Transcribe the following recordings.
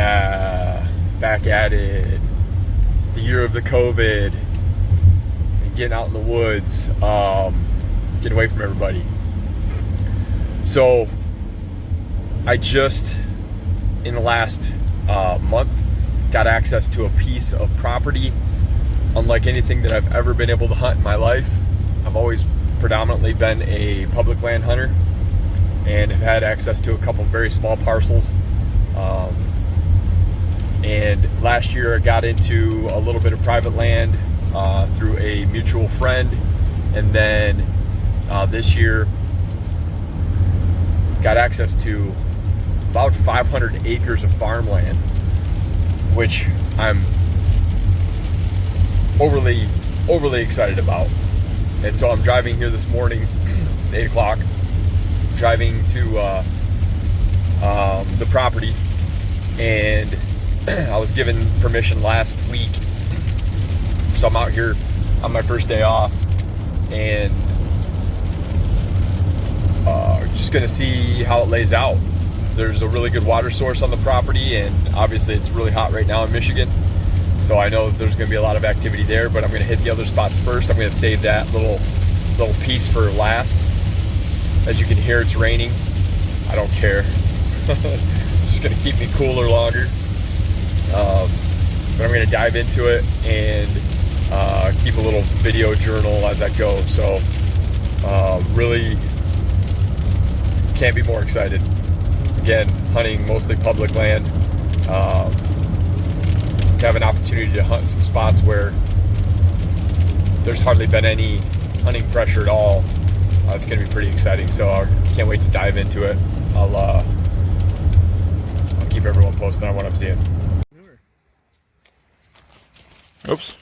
Yeah, back at it. The year of the COVID and getting out in the woods, getting away from everybody. So I just, in the last month, got access to a piece of property unlike anything that I've ever been able to hunt in my life. I've always predominantly been a public land hunter and have had access to a couple very small parcels. And last year I got into a little bit of private land through a mutual friend, and then this year got access to about 500 acres of farmland, which I'm overly excited about. And so I'm driving here this morning. It's 8 o'clock. Driving to the property, and I was given permission last week, so I'm out here on my first day off, and just gonna see how it lays out. There's a really good water source on the property, and obviously it's really hot right now in Michigan, so I know that there's gonna be a lot of activity there, but I'm gonna hit the other spots first. I'm gonna save that little piece for last. As you can hear, it's raining. I don't care. It's just gonna keep me cooler longer. But I'm gonna dive into it and keep a little video journal as I go. So really can't be more excited. Again, hunting mostly public land. To have an opportunity to hunt some spots where there's hardly been any hunting pressure at all. It's going to be pretty exciting, so I can't wait to dive into it. I'll keep everyone posted on what I'm seeing. Oops.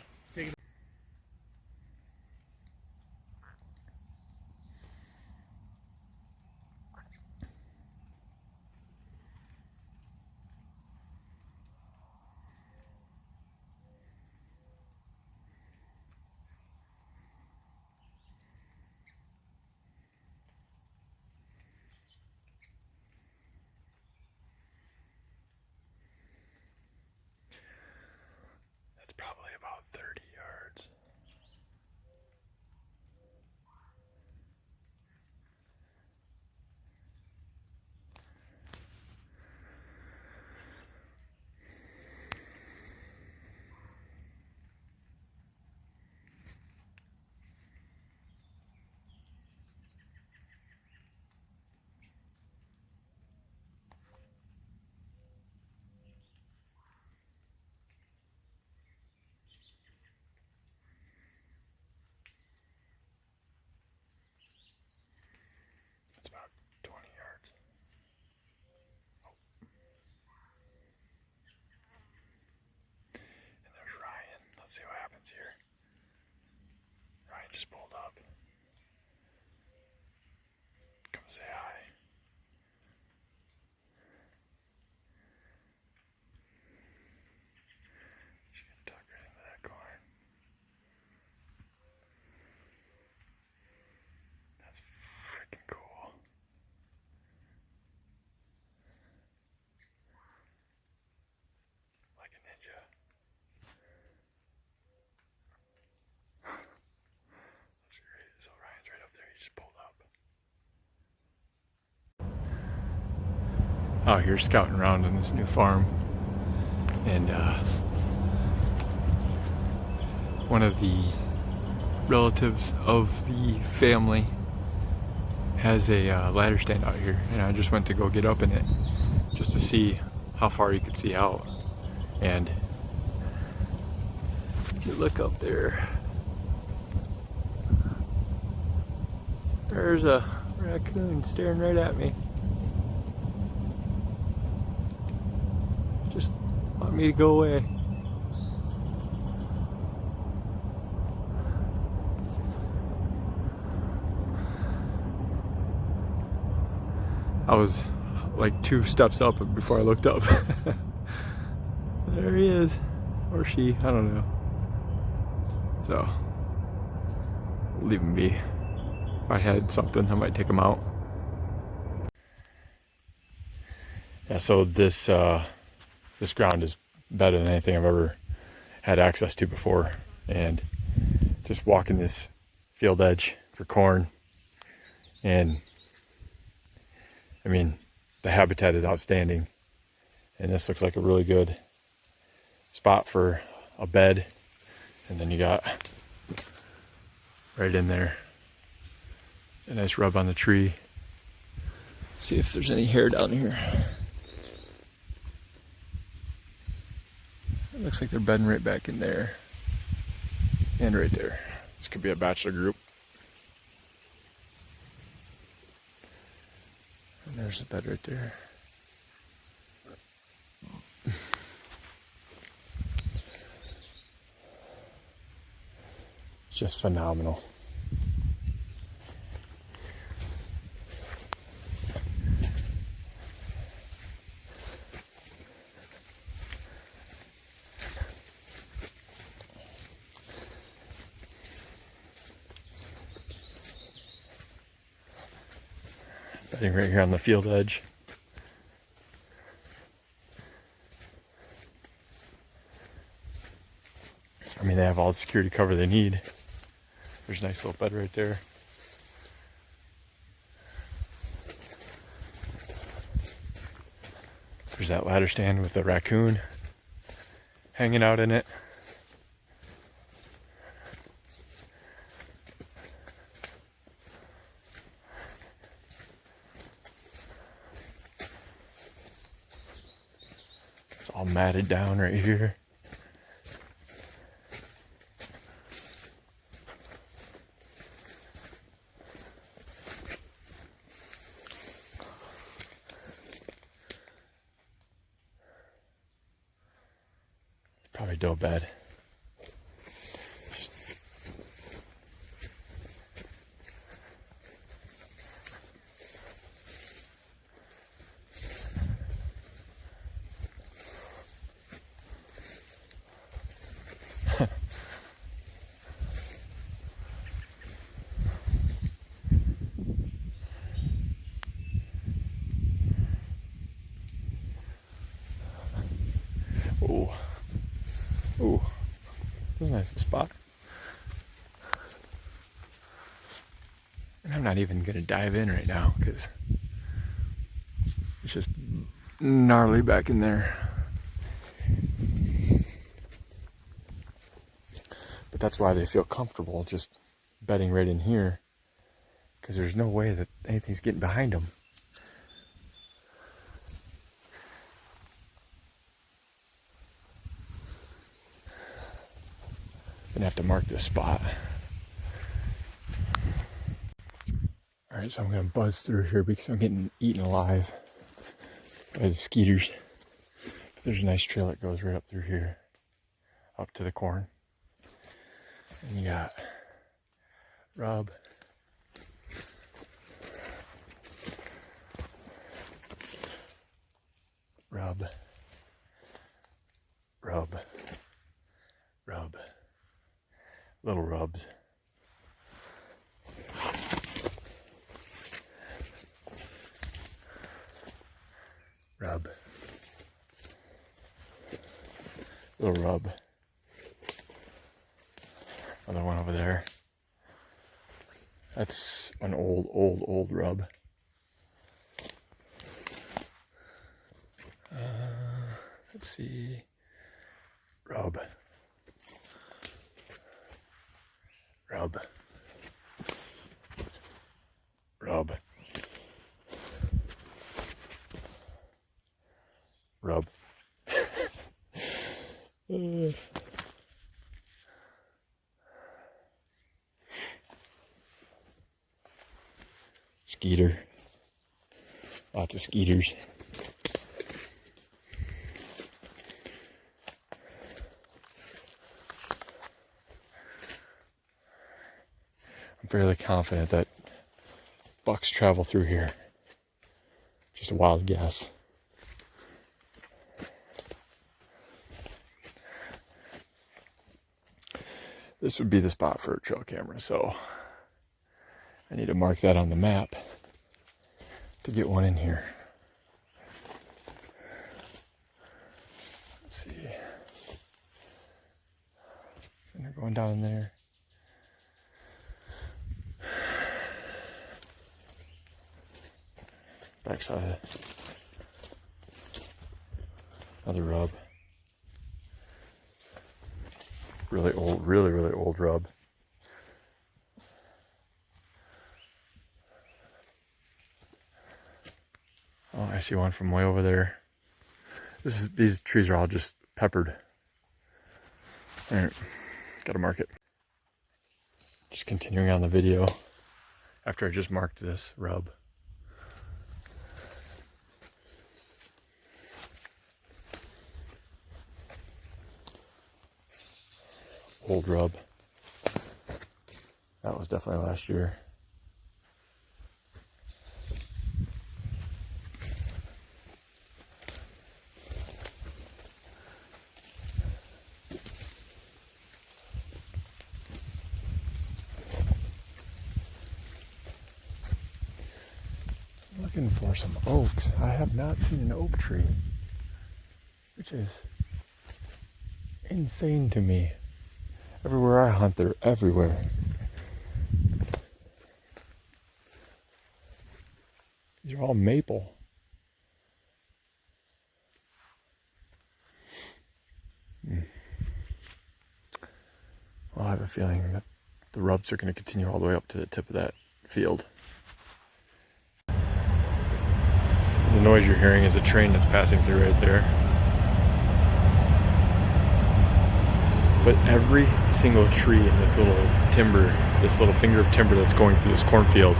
Probably about 30 yards. It's about 20 yards. Oh. And there's Ryan. Let's see what happens here. Ryan just pulled up. Come say hi. She's gonna tuck right into that corn. That's freaking cool. Like a ninja. That's great. So Ryan's right up there. He just pulled up. Out here scouting around on this new farm, and one of the relatives of the family has a ladder stand out here, and I just went to go get up in it just to see how far you could see out. And if you look up there, there's a raccoon staring right at me. Just want me to go away. I was like 2 steps up before I looked up. There he is. Or she, I don't know. So, leave him be. If I had something, I might take him out. Yeah, so this this ground is better than anything I've ever had access to before. And just walking this field edge for corn, and I mean, the habitat is outstanding, and this looks like a really good spot for a bed. And then you got right in there a nice rub on the tree. See if there's any hair down here. It looks like they're bedding right back in there and right there. This could be a bachelor group. And there's the bed right there. Just phenomenal. Bedding right here on the field edge. I mean, they have all the security cover they need. There's a nice little bed right there. There's that ladder stand with the raccoon hanging out in it. It's all matted down right here. Probably doe bed. Oh, oh, this is a nice spot. And I'm not even gonna dive in right now because it's just gnarly back in there. But that's why they feel comfortable just bedding right in here, because there's no way that anything's getting behind them. Gonna have to mark this spot. Alright, so I'm gonna buzz through here because I'm getting eaten alive by the skeeters. But there's a nice trail that goes right up through here, up to the corn. And you got rub, rub, rub, rub, little rubs. Rub, little rub. Another one over there. That's an old rub. Let's see. Rub. Rub. Rub. Rub. Skeeter. Lots of skeeters. I'm fairly confident that bucks travel through here. Just a wild guess. This would be the spot for a trail camera, so I need to mark that on the map to get one in here. going down there. Backside. Another rub. Really old, really old rub. Oh, I see one from way over there. These trees are all just peppered. All right, gotta mark it. Just continuing on the video after I just marked this rub. Old rub. That was definitely last year. Looking for some oaks. I have not seen an oak tree, which is insane to me. Everywhere I hunt, they're everywhere. These are all maple. Well, I have a feeling that the rubs are going to continue all the way up to the tip of that field. The noise you're hearing is a train that's passing through right there. But every single tree in this little timber, this little finger of timber that's going through this cornfield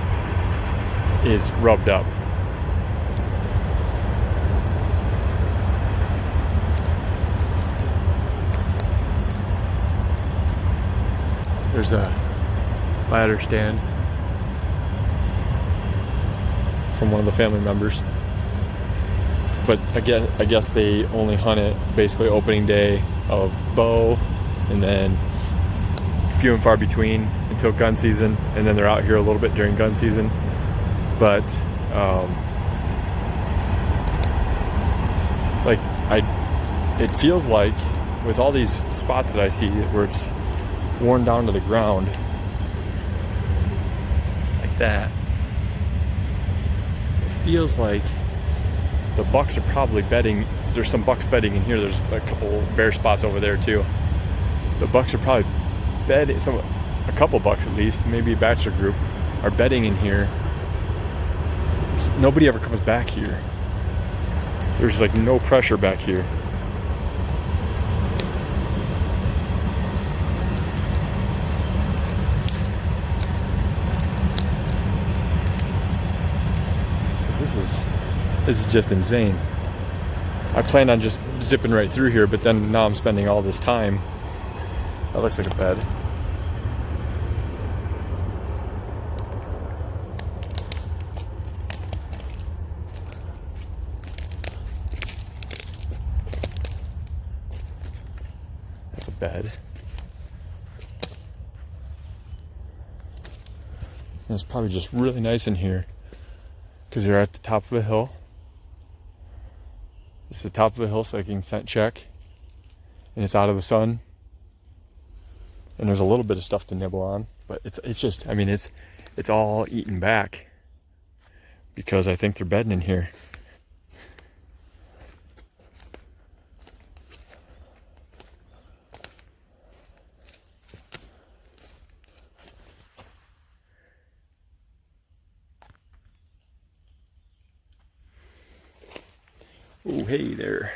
is rubbed up. There's a ladder stand from one of the family members. But I guess they only hunt it basically opening day of bow, and then few and far between until gun season, and then they're out here a little bit during gun season. But it feels like with all these spots that I see where it's worn down to the ground like that, it feels like the bucks are probably bedding. There's some bucks bedding in here. There's a couple bare spots over there too. The bucks are probably bedding. A couple bucks at least, maybe a bachelor group, are bedding in here. Nobody ever comes back here. There's like no pressure back here. Because this is just insane. I planned on just zipping right through here, but then now I'm spending all this time. That looks like a bed. That's a bed. And it's probably just really nice in here because you're at the top of a hill. It's the top of the hill, so I can scent check, and it's out of the sun, and there's a little bit of stuff to nibble on, but it's just, I mean, it's all eaten back because I think they're bedding in here. Oh, hey there.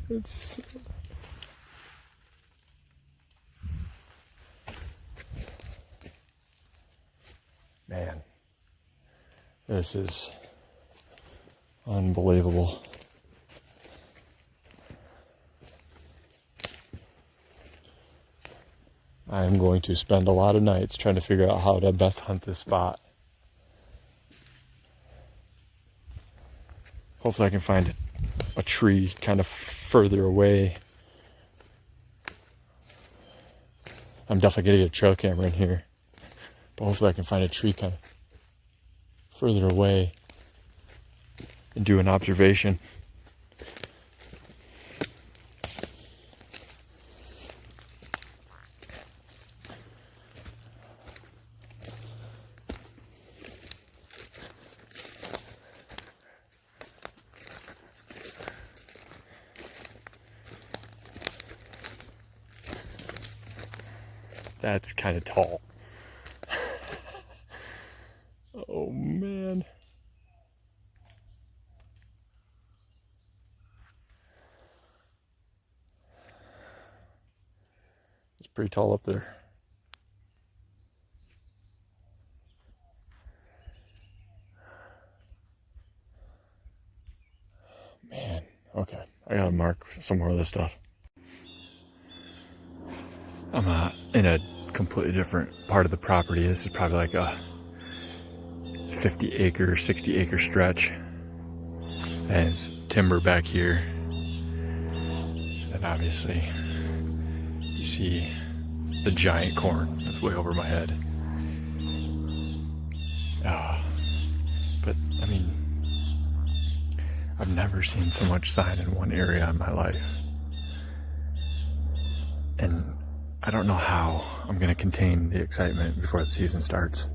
It's man, this is unbelievable. I'm going to spend a lot of nights trying to figure out how to best hunt this spot. Hopefully I can find a tree kind of further away. I'm definitely going to get a trail camera in here. But hopefully I can find a tree kind of further away and do an observation. That's kind of tall. Oh man. It's pretty tall up there. Man, okay. I gotta mark some more of this stuff. I'm in a completely different part of the property. This is probably like a 50 acre, 60 acre stretch. And it's timber back here. And obviously, you see the giant corn that's way over my head. But I mean, I've never seen so much sign in one area in my life. And I don't know how I'm going to contain the excitement before the season starts.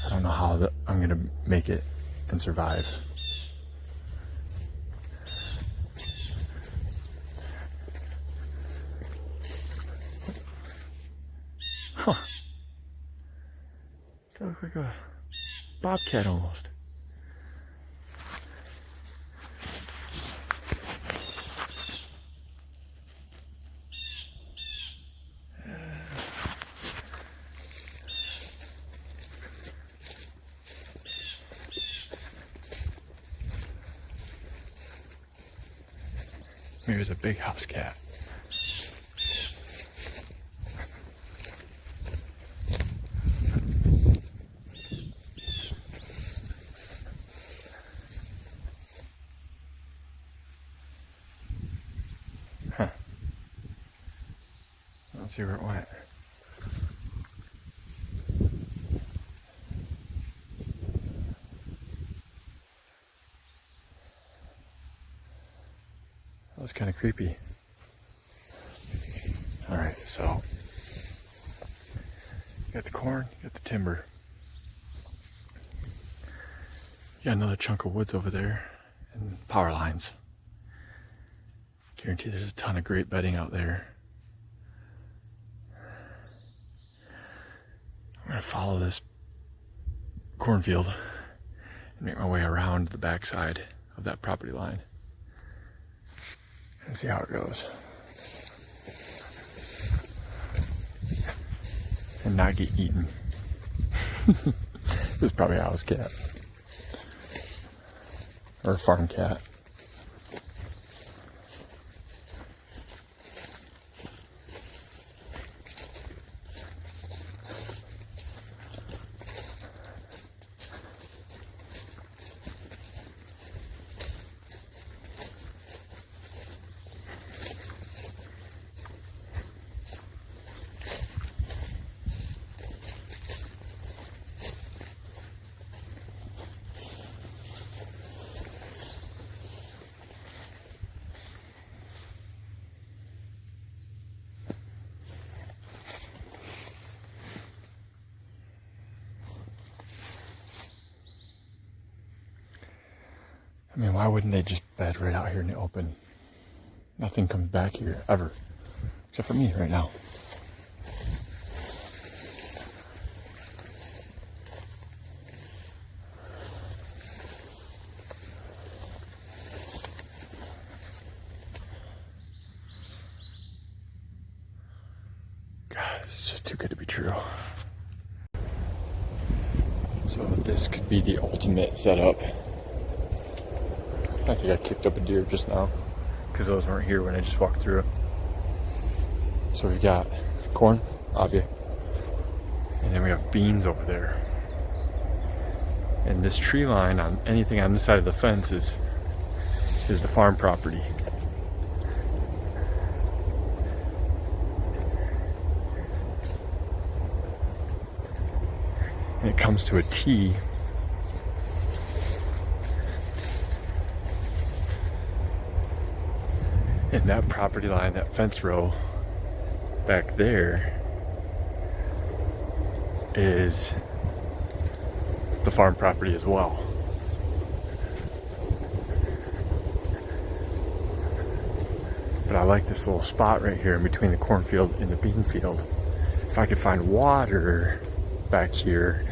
I don't know how I'm going to make it and survive. Huh. That looks like a bobcat almost. Maybe it's a big house cat. Huh. Let's see where it went. That was kind of creepy. All right, so you got the corn, you got the timber. You got another chunk of woods over there and power lines. Guarantee there's a ton of great bedding out there. I'm gonna follow this cornfield and make my way around the backside of that property line and see how it goes. And not get eaten. This is probably a house cat. Or a farm cat. I mean, why wouldn't they just bed right out here in the open? Nothing comes back here, ever. Except for me right now. God, this is just too good to be true. So this could be the ultimate setup. I think I kicked up a deer just now because those weren't here when I just walked through. So we've got corn, of you. And then we have beans over there. And this tree line on anything on this side of the fence is the farm property. And it comes to a T. And that property line, that fence row back there is the farm property as well. But I like this little spot right here in between the cornfield and the bean field. If I could find water back here,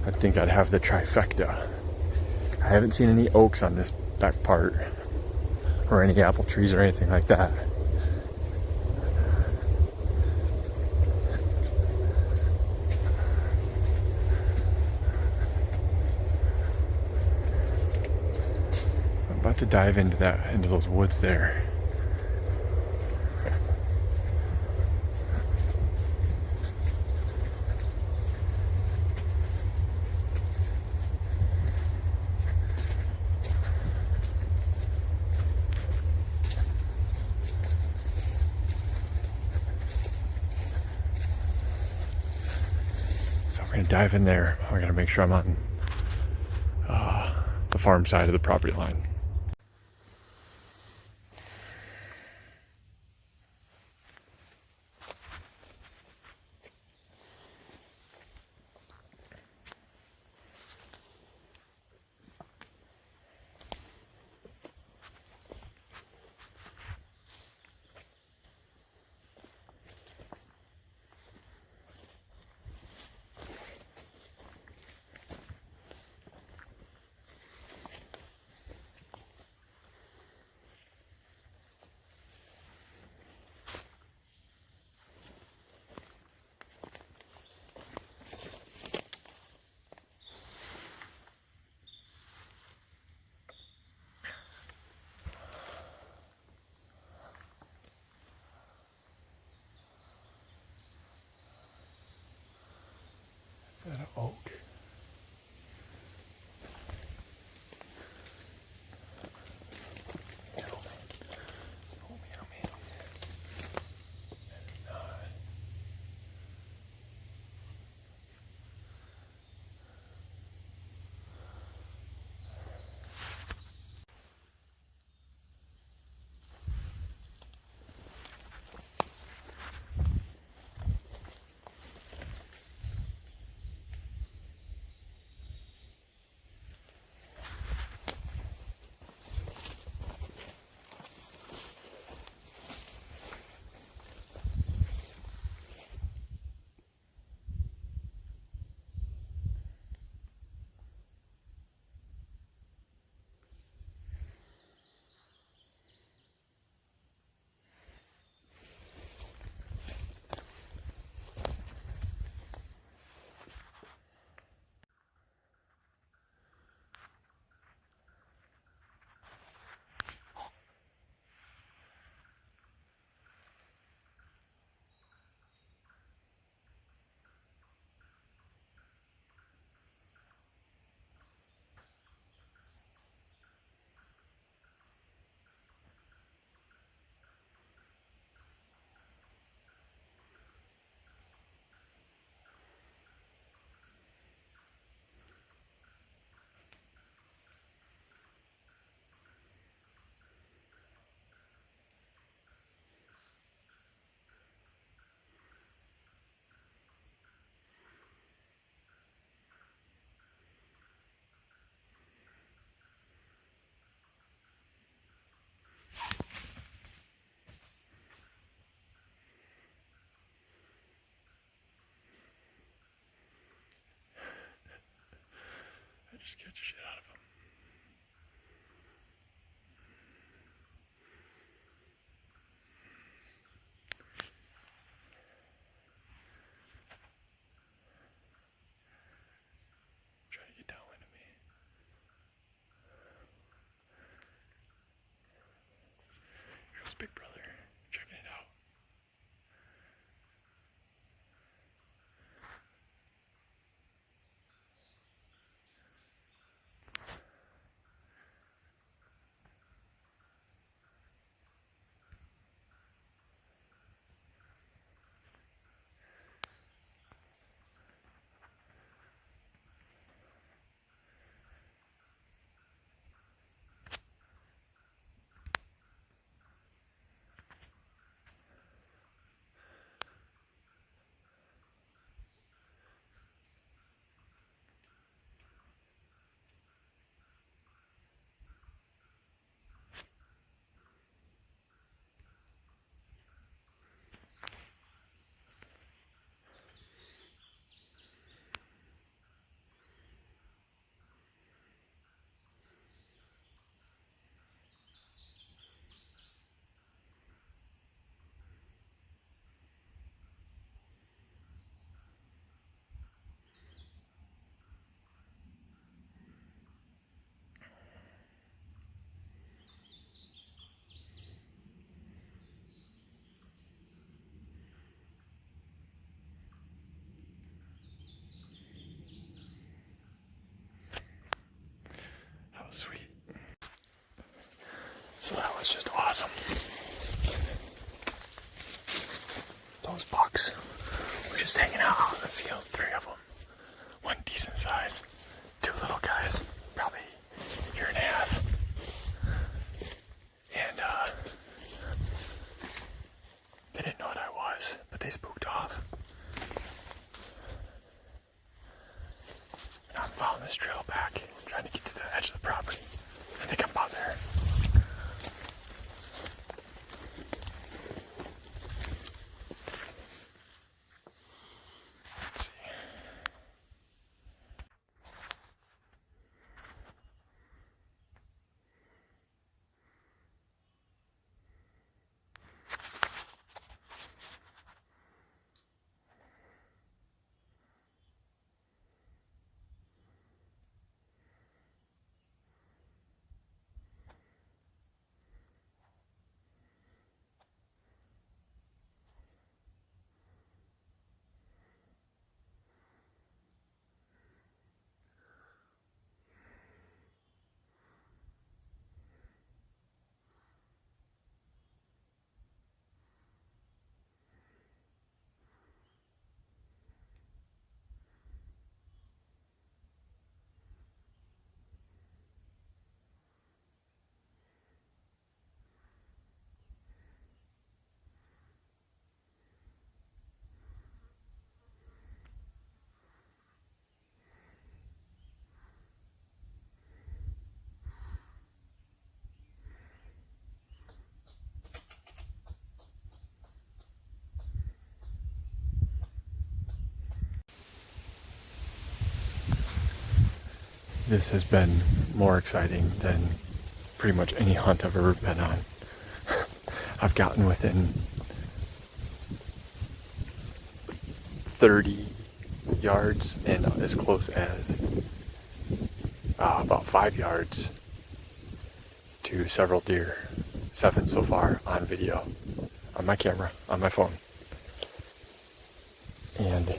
I think I'd have the trifecta. I haven't seen any oaks on this back part, or any apple trees or anything like that. I'm about to dive into those woods there. So I'm gonna dive in there. I gotta make sure I'm on the farm side of the property line. Is that an oak? Just catch the shit out of them. Try to get downwind of me. Here goes Big Brother, checking it out. It's just awesome. Those bucks were just hanging out in the field, 3 of them. One decent size, 2 little guys, probably a year and a half. And they didn't know what I was, but they spooked off. Now I'm following this trail back, trying to get to the edge of the property. I think I'm about there. Let's see. This has been more exciting than pretty much any hunt I've ever been on. I've gotten within 30 yards and as close as about 5 yards to several deer. 7 so far on video, on my camera, on my phone. And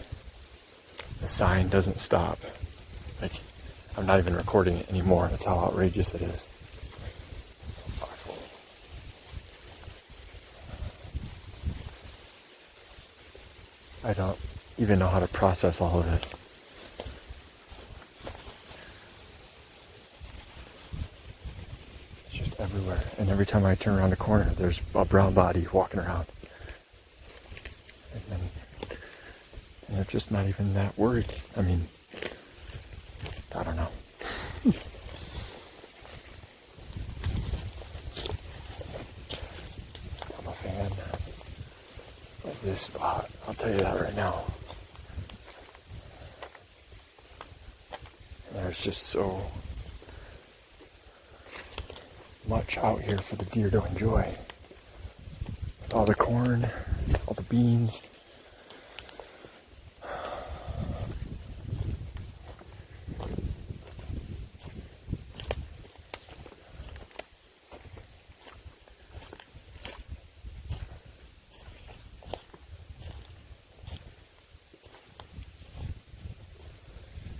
the sign doesn't stop. Like, I'm not even recording it anymore. That's how outrageous it is. I don't even know how to process all of this. It's just everywhere. And every time I turn around a corner, there's a brown body walking around. And they're just not even that worried. I mean, I don't know. I'm a fan of this spot, I'll tell you that right now. There's just so much out here for the deer to enjoy. With all the corn, all the beans.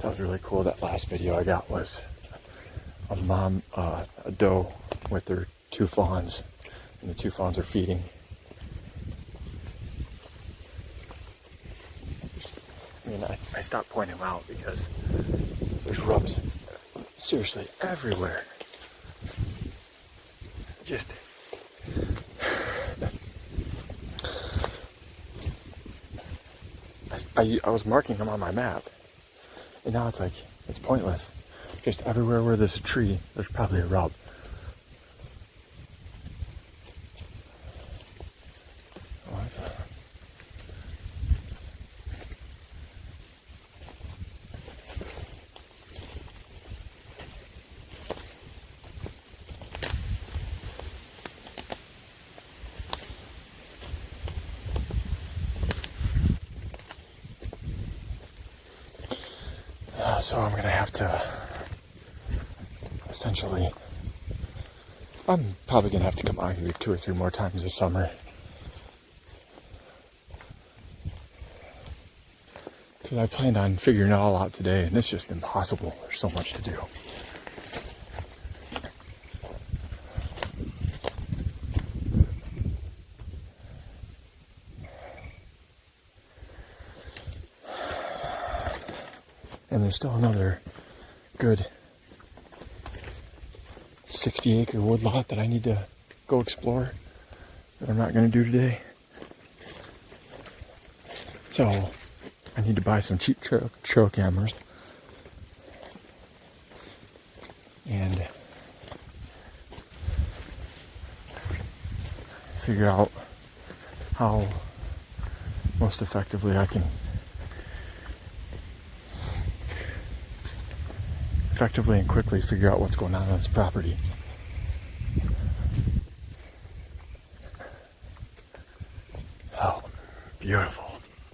That was really cool. That last video I got was a mom, a doe with her 2 fawns, and the 2 fawns are feeding. I mean, I stopped pointing them out because there's rubs seriously everywhere. Just I was marking them on my map. And now it's like, it's pointless. Just everywhere where there's a tree, there's probably a rub. So I'm gonna have to essentially, I'm probably gonna have to come out here 2 or 3 more times this summer. Because I planned on figuring it all out today, and it's just impossible. There's so much to do. And there's still another good 60-acre woodlot that I need to go explore that I'm not going to do today. So I need to buy some cheap trail cameras and figure out how most effectively I can effectively and quickly figure out what's going on this property. Oh, beautiful.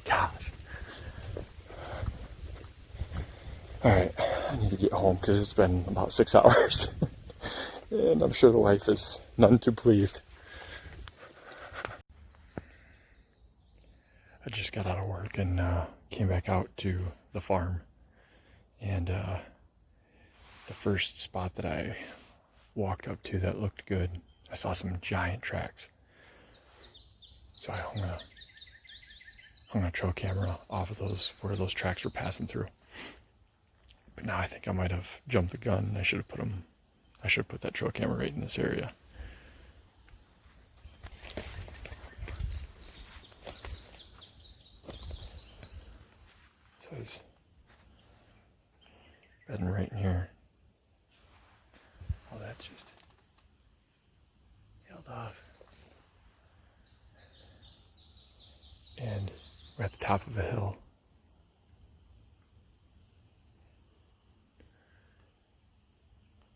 Gosh. Alright, I need to get home because it's been about 6 hours. And I'm sure the wife is none too pleased. I just got out of work and came back out to the farm. And the first spot that I walked up to that looked good, I saw some giant tracks. So I hung a trail camera off of those, where those tracks were passing through. But now I think I might have jumped the gun. I should have put that trail camera right in this area. So he's bedding right in here. Oh, that's just held off. And we're at the top of a hill.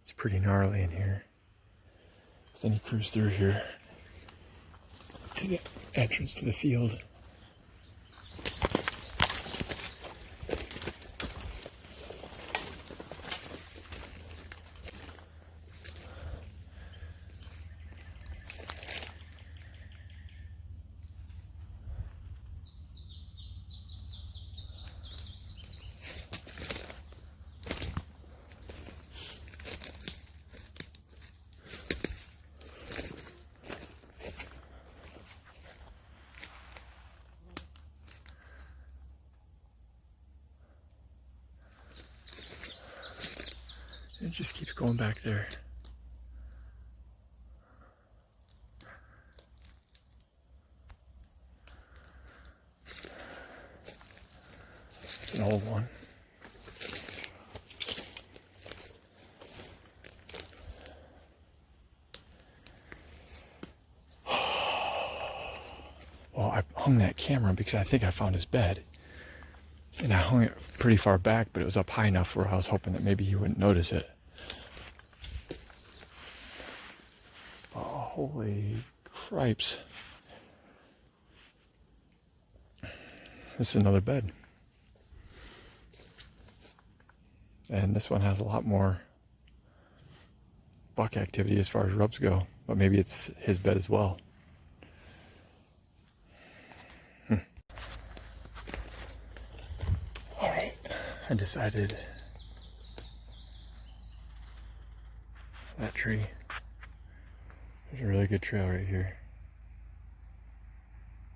It's pretty gnarly in here. But then you cruise through here to the entrance to the field. It just keeps going back there. It's an old one. Well, I hung that camera because I think I found his bed. And I hung it pretty far back, but it was up high enough where I was hoping that maybe he wouldn't notice it. Oh, holy cripes. This is another bed. And this one has a lot more buck activity as far as rubs go. But maybe it's his bed as well. Alright, I decided that tree. There's a really good trail right here.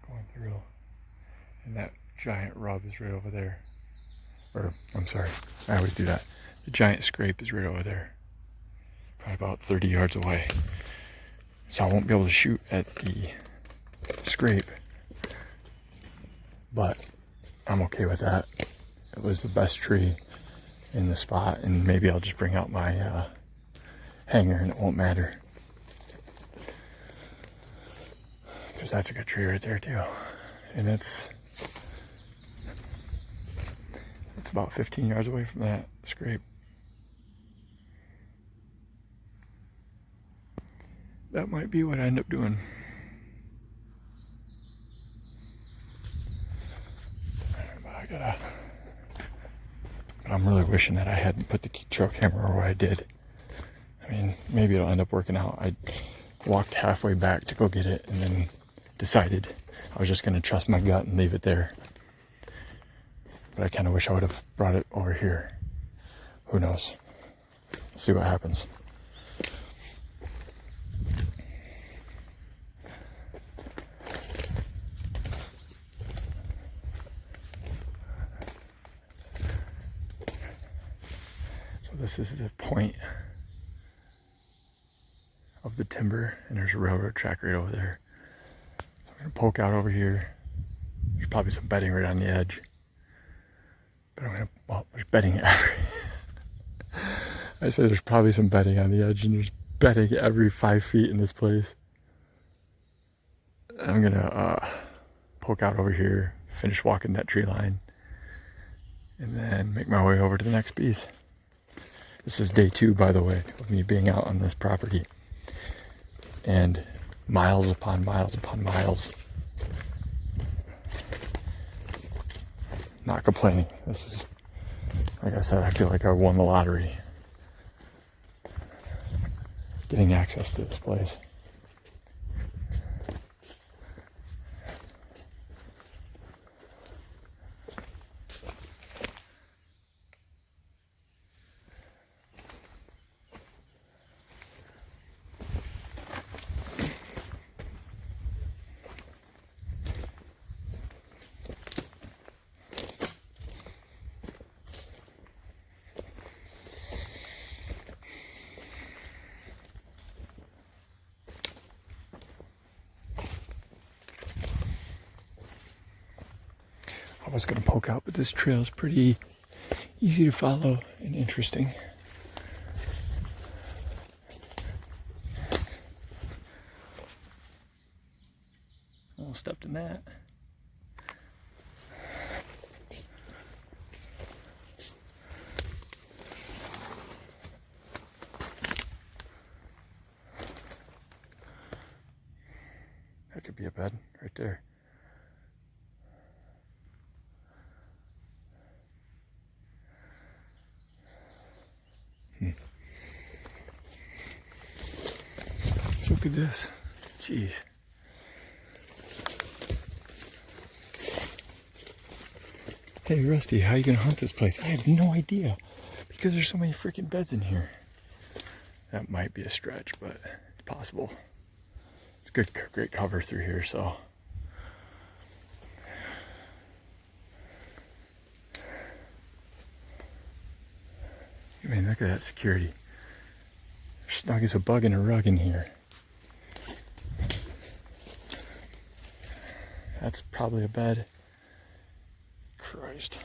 Going through. And that giant rub is right over there. Or, I'm sorry, I always do that. The giant scrape is right over there. Probably about 30 yards away. So I won't be able to shoot at the scrape. But I'm okay with that. It was the best tree in the spot, and maybe I'll just bring out my hanger and it won't matter. Because that's a good tree right there too. And it's about 15 yards away from that scrape. That might be what I end up doing. But I'm really wishing that I hadn't put the trail camera where I did. I mean, maybe it'll end up working out. I walked halfway back to go get it and then decided I was just going to trust my gut and leave it there. But I kind of wish I would have brought it over here. Who knows? See what happens. this is the point of the timber, and there's a railroad track right over there. So I'm gonna poke out over here. There's probably some bedding right on the edge. But there's bedding every I say there's probably some bedding on the edge, and there's bedding every 5 feet in this place. I'm gonna poke out over here, finish walking that tree line, and then make my way over to the next piece. This is day 2, by the way, of me being out on this property. And miles upon miles upon miles. Not complaining. This is, like I said, I feel like I won the lottery. Getting access to this place. I was going to poke out, but this trail is pretty easy to follow and interesting. I stepped in that. That could be a bed right there. So look at this. Jeez. Hey Rusty, how are you gonna hunt this place? I have no idea, because there's so many freaking beds in here. That might be a stretch, but it's possible. It's good, great cover through here, so. I mean, look at that security. There's snug as a bug in a rug in here. That's probably a bed. Christ.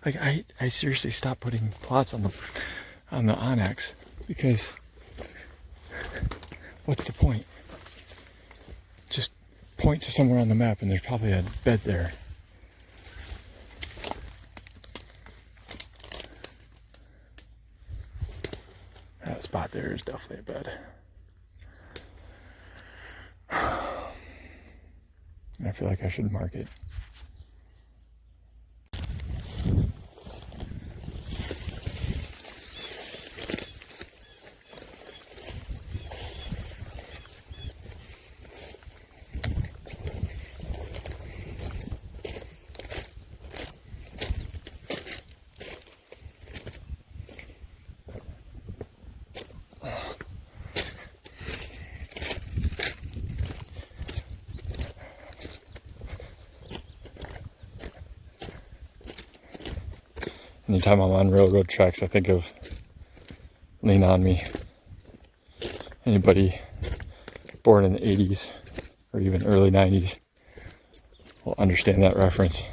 Like, I seriously stopped putting plots on the Onyx, because what's the point? Just point to somewhere on the map and there's probably a bed there. That spot there is definitely a bed. And I feel like I should mark it. Anytime I'm on railroad tracks, I think of Lean On Me. Anybody born in the 80s or even early 90s will understand that reference.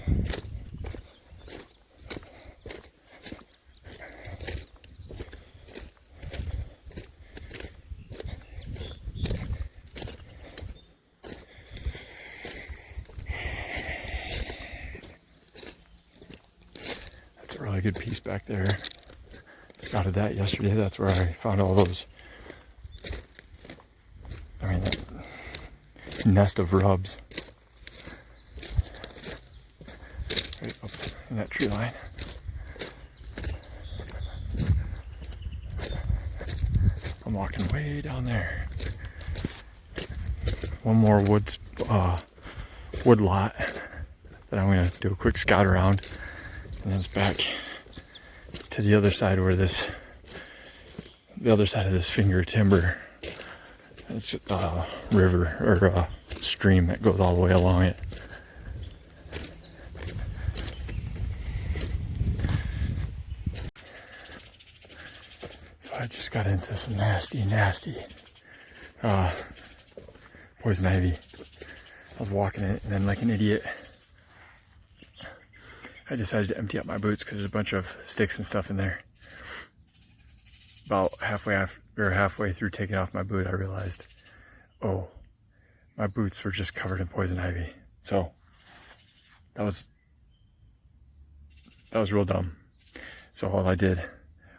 Really good piece back there. Scouted that yesterday. That's where I found all those, that nest of rubs right up in that tree line. I'm walking way down there. One more wood lot that I'm going to do a quick scout around. And then it's back to the other side where the other side of this finger timber. It's a river or a stream that goes all the way along it. I just got into some nasty poison ivy. I was walking it, and then like an idiot, I decided to empty out my boots because there's a bunch of sticks and stuff in there. About halfway through taking off my boot, I realized, oh, my boots were just covered in poison ivy. So that was real dumb. So all I did,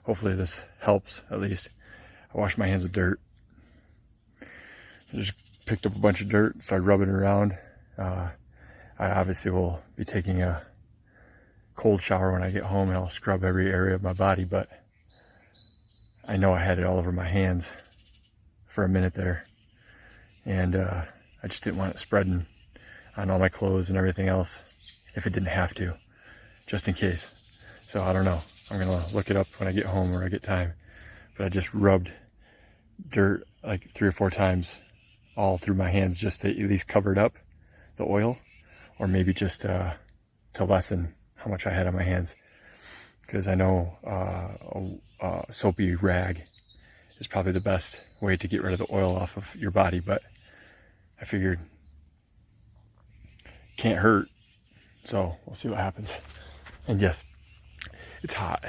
hopefully this helps at least, I washed my hands with dirt. I just picked up a bunch of dirt and started rubbing it around. I obviously will be taking a cold shower when I get home, and I'll scrub every area of my body, but I know I had it all over my hands for a minute there, and I just didn't want it spreading on all my clothes and everything else if it didn't have to, just in case. So I don't know, I'm gonna look it up when I get home or I get time, but I just rubbed dirt like 3 or 4 times all through my hands just to at least cover it up, the oil, or maybe just to lessen how much I had on my hands, because I know a soapy rag is probably the best way to get rid of the oil off of your body, but I figured can't hurt, so we'll see what happens. And yes, it's hot.